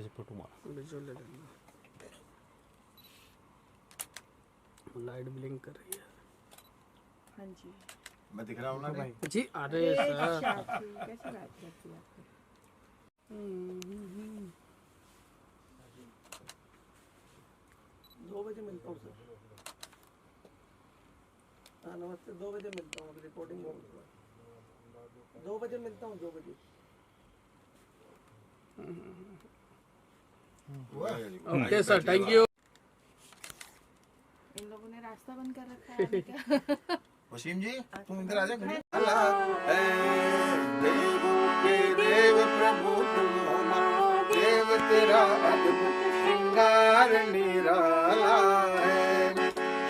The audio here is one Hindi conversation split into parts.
से फोटो मारा। विजुअल ले लेना। लाइट ब्लिंक कर रही है। हाँ जी। मैं दिख रहा हूँ ना भाई? जी अरे सर कैसी बात करती है आपको? 2 बजे मिलता हूँ सर। हाँ नमस्ते, 2 बजे मिलता हूँ, अभी रिपोर्टिंग में हूँ। 2 बजे मिलता हूँ, 2 बजे। Okay sir, thank you. इन लोगों ने रास्ता बंद कर रखा है क्या? वसीम जी तुम इधर आ जाओ। अल्लाह देव के देव प्रभु तुम हो देव, तेरा अद्भुत श्रृंगार निराला है।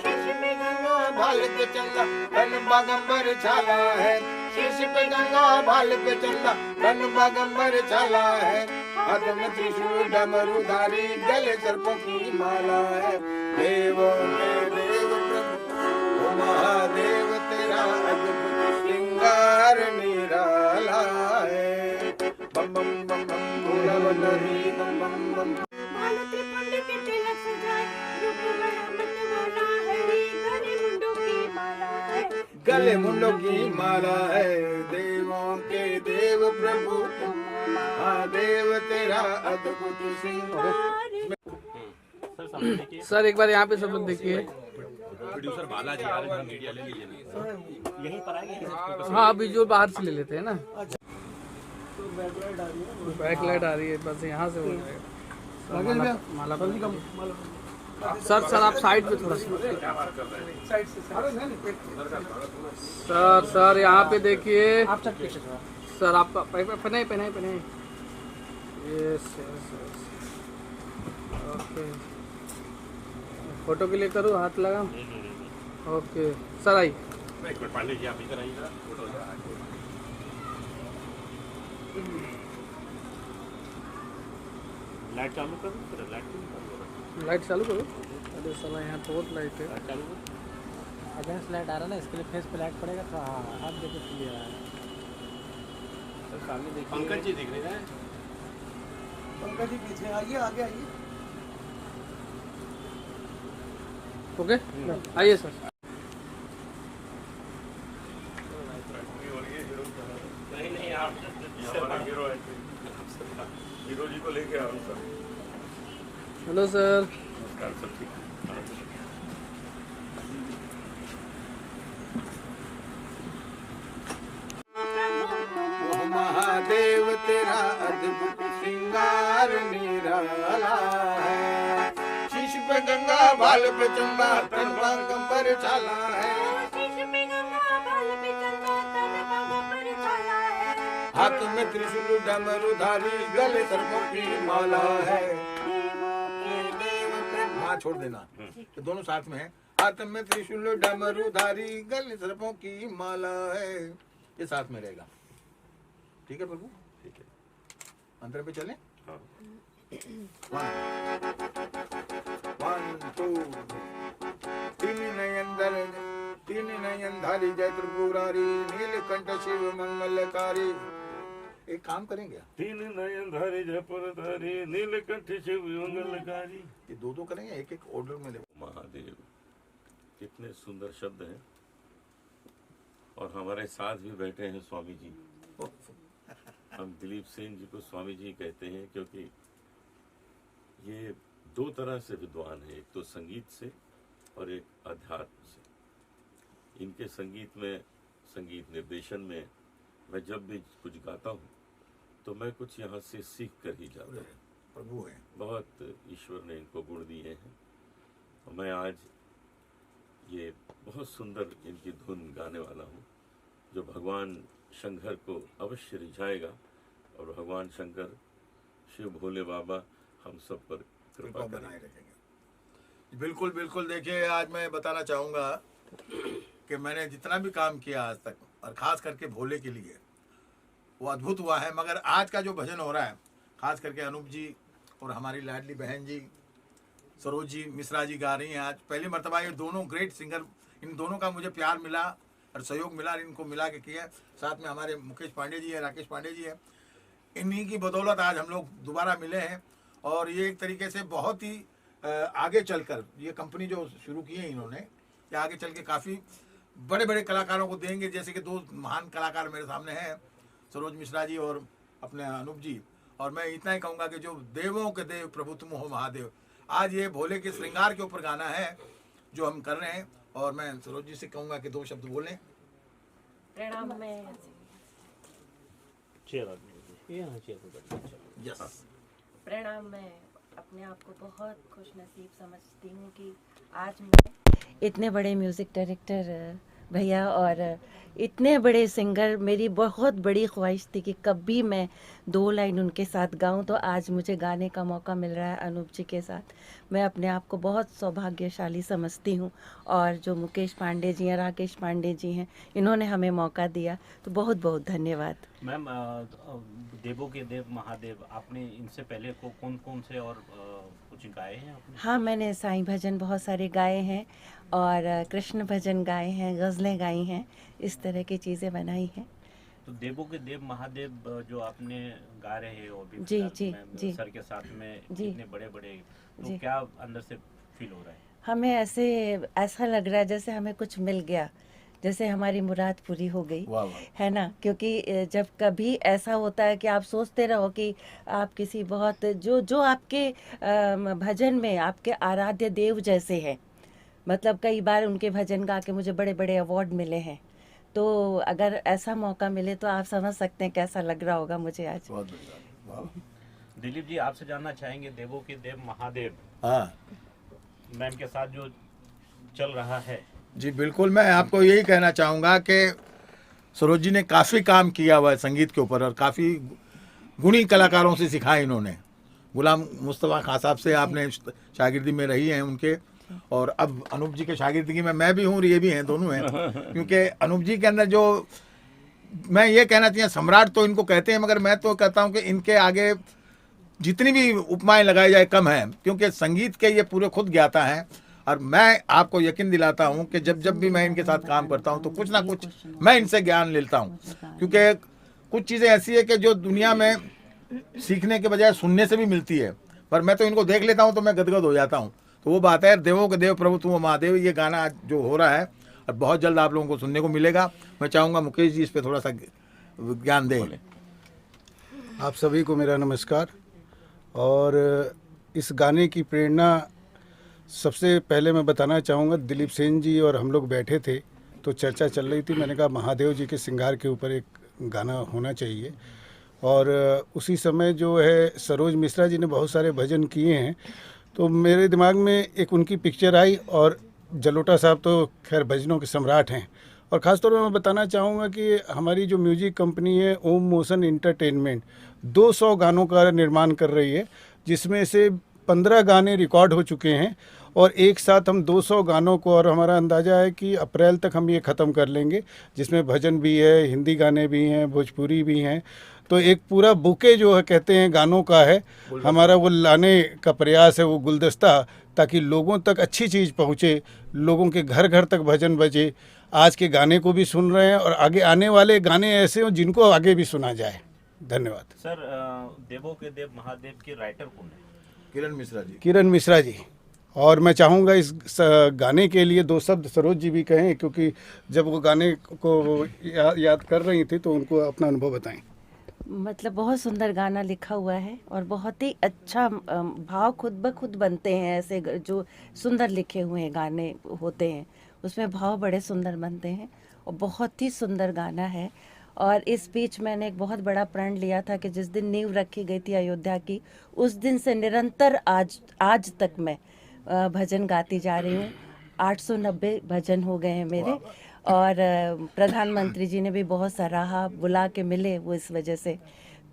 शीश पे गंगा भाल के चंदा तन बागंबर छाला है। शीश पे गंगा भाल के चंदा तन बागंबर छाला है। हाथ में त्रिशूल डमरूधारी गले सर्पों की माला है। देवों के देव प्रभु ओ महादेव, तेरा अद्भुत श्रृंगार निराला है। बम बम बम बम भोला बलरी बम बम बम। बाल त्रिपुंड के तिलक सजाए, रूप बड़ा मत वाला है, गले मुंडों की माला है। गले मुंडों की माला है। देवों के देव प्रभु तुम महादेव, तेरा अद्भुत श्रृंगार। सर सामने देखिए। सर एक बार यहाँ पे सब लोग देखिए। प्रोड्यूसर बालाजी आ रहे हैं, मीडिया ले लीजिए ना। यहीं पर आएंगे। हाँ विजुअल बाहर से ले लेते हैं ना। तो बैकलाइट आ रही है ना। बैकलाइट आ रही है, बस यहाँ से हो जाएगा। माला पर सर आप साइड पे थोड़ा सा। साइड से सर यहाँ पे देखिए। आप सर आपका पहनाए। Yes okay. फोटो के लिए करूँ, हाथ लगा। Okay sir I. एक मिनट पांडे जी आप इधर आइए जरा, फोटो लाइट चालू करो। लाइट चालू करो। अरे साला यहाँ तो बहुत लाइट है। चालू करो। अगेंस्ट लाइट आ रहा है ना, इसके लिए फेस पे लाइट पड़ेगा तो हाँ आप देखो क्लियर आ रहा है। सर सामने देखिए। पंकज जी दिख रहे हैं। पंकज जी पीछे आइए, आगे आइए। ओके आइए सर। नहीं आप हीरो जी को लेके आओ सर। Hello sir. नमस्कार सर। ठीक ओ महादेव, तेरा अद्भुत श्रृंगार निराला है। शीश पे गंगा भाल पे चंदा तन बागंबर छाला है। शीश पे गंगा बाल पे चंदा तन बागंबर छाला है। हाथ में त्रिशूल डमरूधारी गले सर्पों की माला है। हाँ छोड़ देना, तो दोनों साथ में है। हाथ में त्रिशूल डमरूधारी गले सर्पों की माला है। ये साथ में रहेगा। ठीक है प्रभु? ठीक है। अंतर पे चले। हाँ। 1 2 तीन नयन धारी जय त्रिपुरारी नीलकंठ शिव मंगलकारी। एक काम करेंगे, तीन नयन धारी जयपुर धारी नीलकंठ शिव मंगलकारी। ये दो करेंगे, एक एक ऑर्डर में देखो। महादेव, कितने सुंदर शब्द हैं। और हमारे साथ भी बैठे हैं स्वामी जी। हम दिलीप सेन जी को स्वामी जी कहते हैं क्योंकि ये दो तरह से विद्वान है, एक तो संगीत से और एक अध्यात्म से। इनके संगीत निर्देशन में मैं जब भी कुछ गाता हूँ तो मैं कुछ यहाँ से सीख कर ही जाता हूँ। प्रभु है, बहुत ईश्वर ने इनको गुण दिए हैं। मैं आज ये बहुत सुंदर इनकी धुन गाने वाला हूँ जो भगवान शंकर को अवश्य रिझाएगा और भगवान शंकर शिव भोले बाबा हम सब पर कृपा बनाए रखेंगे। बिल्कुल बिल्कुल। देखिए आज मैं बताना चाहूँगा कि मैंने जितना भी काम किया आज तक और ख़ास करके भोले के लिए वो अद्भुत हुआ है। मगर आज का जो भजन हो रहा है, ख़ास करके अनूप जी और हमारी लाडली बहन जी सरोज जी मिश्रा जी गा रही हैं। आज पहली मर्तबा ये दोनों ग्रेट सिंगर, इन दोनों का मुझे प्यार मिला और सहयोग मिला, इनको मिला के किया। साथ में हमारे मुकेश पांडे जी है, राकेश पांडे जी है। इन्हीं की बदौलत आज हम लोग दोबारा मिले हैं और ये एक तरीके से बहुत ही आगे चलकर ये कंपनी जो शुरू की है इन्होंने, ये आगे चल के काफ़ी बड़े बड़े कलाकारों को देंगे। जैसे कि दो महान कलाकार मेरे सामने हैं, सरोज मिश्रा जी और अपने अनूप जी। और मैं इतना ही कहूँगा कि जो देवों के देव प्रभु तुम हो महादेव, आज ये भोले के श्रृंगार के ऊपर गाना है जो हम कर रहे हैं। और मैं सरोज जी से कहूँगा कि 2 शब्द बोलें। प्रणाम। मैं यस, प्रणाम। मैं अपने आप को बहुत खुश नसीब समझती हूँ कि आज मैं इतने बड़े म्यूज़िक डायरेक्टर भैया और इतने बड़े सिंगर, मेरी बहुत बड़ी ख्वाहिश थी कि कभी मैं 2 लाइन उनके साथ गाऊं, तो आज मुझे गाने का मौका मिल रहा है अनूप जी के साथ। मैं अपने आप को बहुत सौभाग्यशाली समझती हूं। और जो मुकेश पांडे जी हैं, राकेश पांडे जी हैं, इन्होंने हमें मौका दिया, तो बहुत बहुत धन्यवाद। मैम, देवों के देव महादेव, आपने इनसे पहले को कौन कौन से और कुछ गाए हैं आपने? हाँ, मैंने साईं भजन बहुत सारे गाए हैं और कृष्ण भजन गाए हैं, गज़लें गाई हैं, इस तरह की चीज़ें बनाई हैं। तो देवों के देव महादेव जो आपने गा रहे हो अभी जी, जी, मैम, जी। सर के साथ में जी। इतने बड़े बड़े, तो जी। क्या अंदर से फील हो रहा है? हमें ऐसा लग रहा है जैसे हमें कुछ मिल गया, जैसे हमारी मुराद पूरी हो गई, वाह वाह। है ना। क्योंकि जब कभी ऐसा होता है कि आप सोचते रहो कि आप किसी बहुत जो आपके भजन में आपके आराध्य देव जैसे हैं, मतलब कई बार उनके भजन गा के मुझे बड़े बड़े अवार्ड मिले हैं, तो अगर ऐसा मौका मिले तो आप समझ सकते हैं कैसा लग रहा होगा मुझे आज। बहुत बढ़िया, वाह। दिलीप जी, आपसे जानना चाहेंगे, देवों के देव महादेव हाँ मैम के साथ जो चल रहा है। जी बिल्कुल, मैं आपको यही कहना चाहूँगा कि सरोज जी ने काफ़ी काम किया हुआ है संगीत के ऊपर और काफ़ी गुणी कलाकारों से सिखा इन्होंने। गुलाम मुस्तफ़ा खान साहब से आपने शागिर्दी में रही हैं उनके, और अब अनूप जी के शागिर्दगी में मैं भी हूँ और ये भी हैं, दोनों हैं। क्योंकि अनूप जी के अंदर जो, मैं ये कहना चाहिए, सम्राट तो इनको कहते हैं, मगर मैं तो कहता हूँ कि इनके आगे जितनी भी उपमाएं लगाई जाए कम है, क्योंकि संगीत के ये पूरे खुद ज्ञाता हैं। और मैं आपको यकीन दिलाता हूँ कि जब भी मैं इनके साथ काम करता हूँ तो कुछ ना कुछ मैं इनसे ज्ञान लेता हूँ, क्योंकि कुछ चीज़ें ऐसी है कि जो दुनिया में सीखने के बजाय सुनने से भी मिलती है, पर मैं तो इनको देख लेता हूँ तो मैं गदगद हो जाता हूँ। तो वो बात है, देवों के देव प्रभु तुम महादेव, ये गाना जो हो रहा है और बहुत जल्द आप लोगों को सुनने को मिलेगा। मैं चाहूँगा मुकेश जी इस पर थोड़ा सा ज्ञान दें। आप सभी को मेरा नमस्कार। और इस गाने की प्रेरणा सबसे पहले मैं बताना चाहूँगा, दिलीप सेन जी और हम लोग बैठे थे तो चर्चा चल रही थी, मैंने कहा महादेव जी के श्रृंगार के ऊपर एक गाना होना चाहिए। और उसी समय जो है सरोज मिश्रा जी ने बहुत सारे भजन किए हैं, तो मेरे दिमाग में एक उनकी पिक्चर आई। और जलोटा साहब तो खैर भजनों के सम्राट हैं। और ख़ास तौर पर मैं बताना चाहूँगा कि हमारी जो म्यूजिक कंपनी है ओम मोशन एंटरटेनमेंट 200 गानों का निर्माण कर रही है, जिसमें से 15 गाने रिकॉर्ड हो चुके हैं और एक साथ हम 200 गानों को, और हमारा अंदाज़ा है कि अप्रैल तक हम ये ख़त्म कर लेंगे, जिसमें भजन भी है, हिंदी गाने भी हैं, भोजपुरी भी हैं। तो एक पूरा बुके जो है कहते हैं गानों का है हमारा, वो लाने का प्रयास है, वो गुलदस्ता, ताकि लोगों तक अच्छी चीज़ पहुँचे, लोगों के घर घर तक भजन बजे। आज के गाने को भी सुन रहे हैं और आगे आने वाले गाने ऐसे हों जिनको आगे भी सुना जाए। धन्यवाद। सर, देवों के देव महादेव के राइटर कौन है? किरण मिश्रा जी। किरण मिश्रा जी। और मैं चाहूँगा इस गाने के लिए 2 शब्द सरोज जी भी कहें, क्योंकि जब वो गाने को याद कर रही थी तो उनको अपना अनुभव बताएं। मतलब बहुत सुंदर गाना लिखा हुआ है और बहुत ही अच्छा भाव खुद ब खुद बनते हैं। ऐसे जो सुंदर लिखे हुए गाने होते हैं उसमें भाव बड़े सुंदर बनते हैं और बहुत ही सुंदर गाना है। और इस बीच मैंने एक बहुत बड़ा प्रण लिया था कि जिस दिन नींव रखी गई थी अयोध्या की, उस दिन से निरंतर आज तक मैं भजन गाती जा रही हूँ। 890 भजन हो गए हैं मेरे। और प्रधानमंत्री जी ने भी बहुत सराहा, बुला के मिले वो इस वजह से।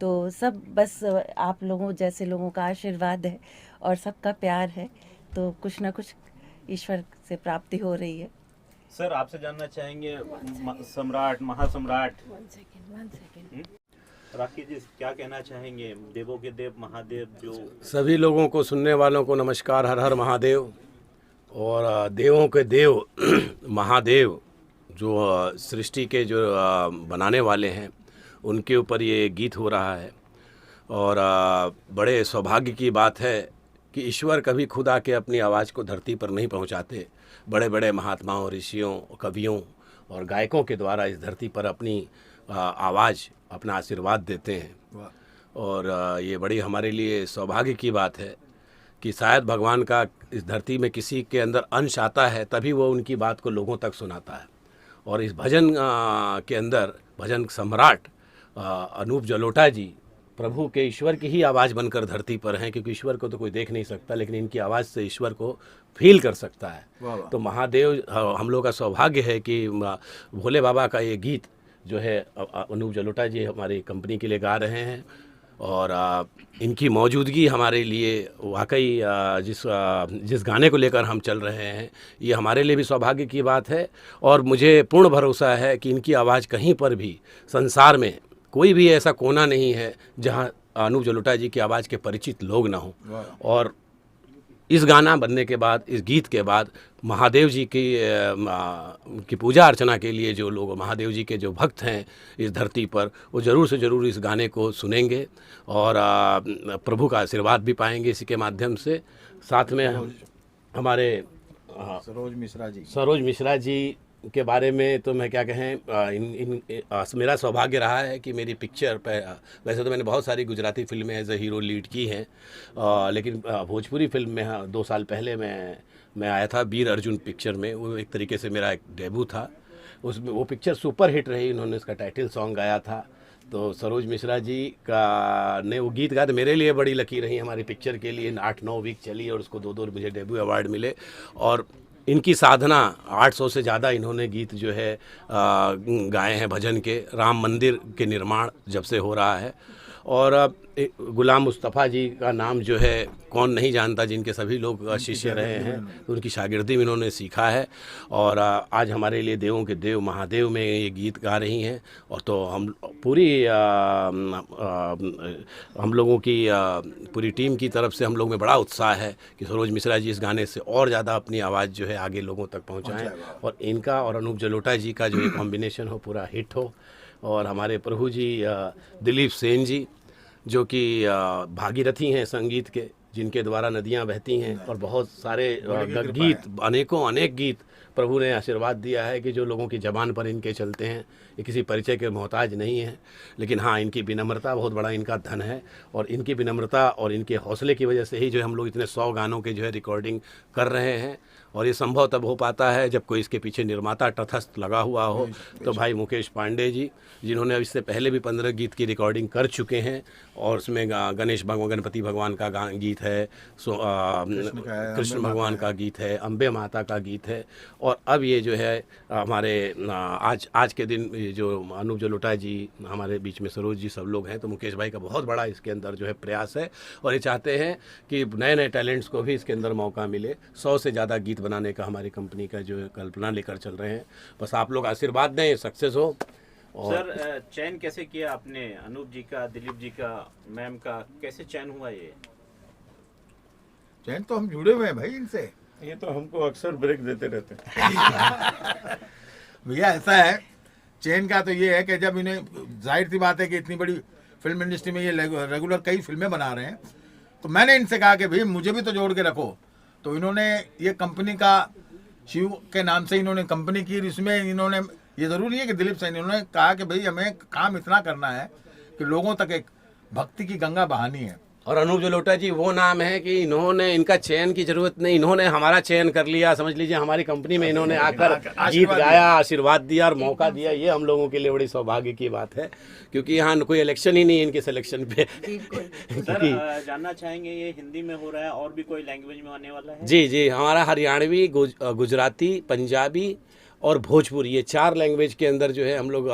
तो सब बस आप लोगों जैसे लोगों का आशीर्वाद है और सबका प्यार है, तो कुछ ना कुछ ईश्वर से प्राप्ति हो रही है। सर, आपसे जानना चाहेंगे, सम्राट, महासम्राट राखी जी क्या कहना चाहेंगे? देवों के देव महादेव जो सभी लोगों को, सुनने वालों को नमस्कार, हर हर महादेव। और देवों के देव महादेव जो सृष्टि के जो बनाने वाले हैं, उनके ऊपर ये गीत हो रहा है। और बड़े सौभाग्य की बात है कि ईश्वर कभी खुद आके अपनी आवाज़ को धरती पर नहीं पहुंचाते, बड़े बड़े महात्माओं, ऋषियों, कवियों और गायकों के द्वारा इस धरती पर अपनी आवाज़, अपना आशीर्वाद देते हैं। और ये बड़ी हमारे लिए सौभाग्य की बात है कि शायद भगवान का इस धरती में किसी के अंदर अंश आता है, तभी वो उनकी बात को लोगों तक सुनाता है। और इस भजन के अंदर भजन सम्राट अनूप जलोटा जी प्रभु के, ईश्वर की ही आवाज़ बनकर धरती पर हैं, क्योंकि ईश्वर को तो कोई देख नहीं सकता, लेकिन इनकी आवाज़ से ईश्वर को फील कर सकता है। तो महादेव, हम लोग का सौभाग्य है कि भोले बाबा का ये गीत जो है अनूप जलोटा जी हमारी कंपनी के लिए गा रहे हैं। और इनकी मौजूदगी हमारे लिए वाकई जिस गाने को लेकर हम चल रहे हैं, ये हमारे लिए भी सौभाग्य की बात है। और मुझे पूर्ण भरोसा है कि इनकी आवाज़ कहीं पर भी संसार में कोई भी ऐसा कोना नहीं है जहां अनूप जलोटा जी की आवाज़ के परिचित लोग ना हों। और इस गाना बनने के बाद, इस गीत के बाद महादेव जी की पूजा अर्चना के लिए जो लोग, महादेव जी के जो भक्त हैं इस धरती पर, वो ज़रूर से ज़रूर इस गाने को सुनेंगे और प्रभु का आशीर्वाद भी पाएंगे इसी के माध्यम से। साथ में हमारे सरोज मिश्रा जी के बारे में तो मैं क्या कहें, मेरा सौभाग्य रहा है कि मेरी पिक्चर पे, वैसे तो मैंने बहुत सारी गुजराती फिल्में एज ए हीरो लीड की हैं, लेकिन भोजपुरी फिल्म में 2 साल पहले मैं आया था वीर अर्जुन पिक्चर में। वो एक तरीके से मेरा एक डेब्यू था। उसमें वो पिक्चर सुपर हिट रही, उन्होंने उसका टाइटल सॉन्ग गाया था। तो सरोज मिश्रा जी का ने वो गीत गाया, तो मेरे लिए बड़ी लकी रही हमारी पिक्चर के लिए। 8-9 वीक चली और उसको 2 मुझे डेब्यू अवार्ड मिले। और इनकी साधना 800 से ज़्यादा इन्होंने गीत जो है गाए हैं भजन के। राम मंदिर के निर्माण जब से हो रहा है, और गुलाम मुस्तफ़ा जी का नाम जो है कौन नहीं जानता, जिनके सभी लोग शिष्य रहे हैं, उनकी शागिर्दी में इन्होंने सीखा है। और आज हमारे लिए देवों के देव महादेव में ये गीत गा रही हैं। और तो हम पूरी हम लोगों की पूरी टीम की तरफ से हम लोग में बड़ा उत्साह है कि सरोज मिश्रा जी इस गाने से और ज़्यादा अपनी आवाज़ जो है आगे लोगों तक पहुँचाएँ, और इनका और अनूप जलोटा जी का जो ये कॉम्बिनेशन हो पूरा हिट हो। और हमारे प्रभु जी दिलीप सेन जी, जो कि भागीरथी हैं संगीत के, जिनके द्वारा नदियां बहती हैं, और बहुत सारे गीत, अनेक गीत प्रभु ने आशीर्वाद दिया है कि जो लोगों की ज़बान पर इनके चलते हैं। ये किसी परिचय के मोहताज नहीं है, लेकिन हाँ, इनकी विनम्रता बहुत बड़ा इनका धन है। और इनकी विनम्रता और इनके हौसले की वजह से ही जो हम लोग इतने 100 गानों के जो है रिकॉर्डिंग कर रहे हैं। और ये संभव तब हो पाता है जब कोई इसके पीछे निर्माता तटस्थ लगा हुआ हो। तो भाई मुकेश पांडे जी, जिन्होंने इससे पहले भी 15 गीत की रिकॉर्डिंग कर चुके हैं, और उसमें गणपति भगवान का गीत है, कृष्ण भगवान का गीत है, अम्बे माता का गीत है। और अब ये जो है हमारे आज के दिन जो अनूप जलोटा जी हमारे बीच में, सरोज जी, सब लोग हैं। तो मुकेश भाई का बहुत बड़ा इसके अंदर जो है प्रयास है, और ये चाहते हैं कि नए नए टैलेंट्स को भी इसके अंदर मौका मिले। 100 से ज़्यादा गीत बनाने का हमारी कंपनी का जो है कल्पना लेकर चल रहे हैं। बस आप लोग आशीर्वाद दें, सक्सेस हो। और सर, चयन कैसे किया आपने अनूप जी का, दिलीप जी का, मैम का, कैसे चयन हुआ? ये चयन तो हम जुड़े हुए हैं भाई इनसे। ये तो हमको अक्सर ब्रेक देते रहते हैं। भैया ऐसा है, चयन का तो ये है कि जब इन्हें, जाहिर सी बात है कि इतनी बड़ी फिल्म इंडस्ट्री में ये रेगुलर कई फिल्में बना रहे हैं, तो मैंने इनसे कहा कि भाई मुझे भी तो जोड़ के रखो। तो इन्होंने ये कंपनी का, शिव के नाम से इन्होंने कंपनी की, इसमें इन्होंने, ये ज़रूरी है कि दिलीप सेन, इन्होंने कहा कि भाई हमें काम इतना करना है कि लोगों तक एक भक्ति की गंगा बहानी है। और अनूप जलोटा जी वो नाम है कि इन्होंने, इनका चयन की जरूरत नहीं, इन्होंने हमारा चयन कर लिया। समझ लीजिए हमारी कंपनी में इन्होंने आकर गीत गाया, आशीर्वाद दिया और मौका दिया। ये हम लोगों के लिए बड़ी सौभाग्य की बात है, क्योंकि यहाँ कोई इलेक्शन ही नहीं इनके सिलेक्शन पे। सर, जानना चाहेंगे ये हिंदी में हो रहा है और भी कोई लैंग्वेज में आने वाला है? जी, हमारा हरियाणवी, गुजराती, पंजाबी और भोजपुरी, ये 4 लैंग्वेज के अंदर जो है हम लोग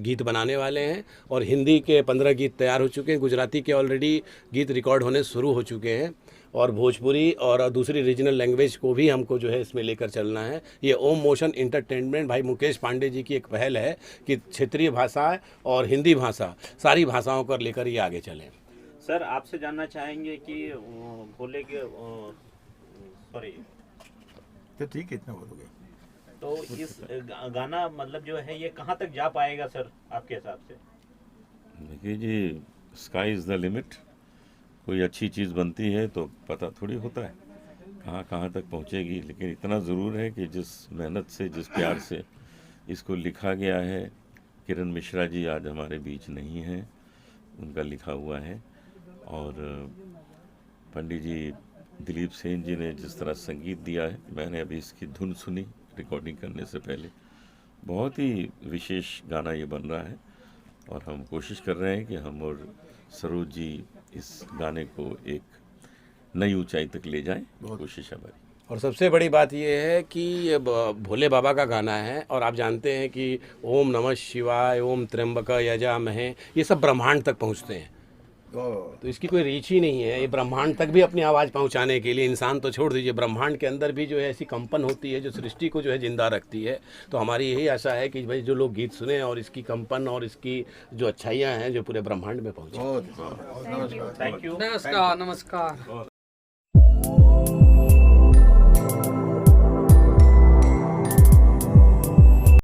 गीत बनाने वाले हैं। और हिंदी के 15 गीत तैयार हो चुके हैं, गुजराती के ऑलरेडी गीत रिकॉर्ड होने शुरू हो चुके हैं, और भोजपुरी और दूसरी रीजनल लैंग्वेज को भी हमको जो है इसमें लेकर चलना है। ये ओम मोशन इंटरटेनमेंट भाई मुकेश पांडे जी की एक पहल है कि क्षेत्रीय भाषा और हिंदी भाषा, सारी भाषाओं को लेकर ये आगे चलें। सर, आपसे जानना चाहेंगे कि भोले के, सॉरी, तो ठीक है, इतना बोलोगे तो इस गाना मतलब जो है ये कहाँ तक जा पाएगा सर आपके हिसाब से? देखिए जी, स्काई इज़ द लिमिट। कोई अच्छी चीज़ बनती है तो पता थोड़ी होता है कहाँ कहाँ तक पहुँचेगी, लेकिन इतना ज़रूर है कि जिस मेहनत से, जिस प्यार से इसको लिखा गया है, किरण मिश्रा जी आज हमारे बीच नहीं हैं, उनका लिखा हुआ है, और पंडित जी दिलीप सेन जी ने जिस तरह संगीत दिया है, मैंने अभी इसकी धुन सुनी रिकॉर्डिंग करने से पहले। बहुत ही विशेष गाना ये बन रहा है और हम कोशिश कर रहे हैं कि हम और सरोज जी इस गाने को एक नई ऊंचाई तक ले जाएं। कोशिश है हमारी। और सबसे बड़ी बात ये है कि ये भोले बाबा का गाना है, और आप जानते हैं कि ओम नमः शिवाय, ओम त्र्यंबक यजामहे, ये सब ब्रह्मांड तक पहुंचते हैं। तो इसकी कोई रीच ही नहीं है, ये ब्रह्मांड तक भी अपनी आवाज़ पहुंचाने के लिए, इंसान तो छोड़ दीजिए, ब्रह्मांड के अंदर भी जो है ऐसी कंपन होती है जो सृष्टि को जो है जिंदा रखती है। तो हमारी यही आशा है कि भाई जो लोग गीत सुने और इसकी कंपन और इसकी जो अच्छाइयाँ हैं जो पूरे ब्रह्मांड में पहुँचे। Thank you. नमस्कार नमस्कार।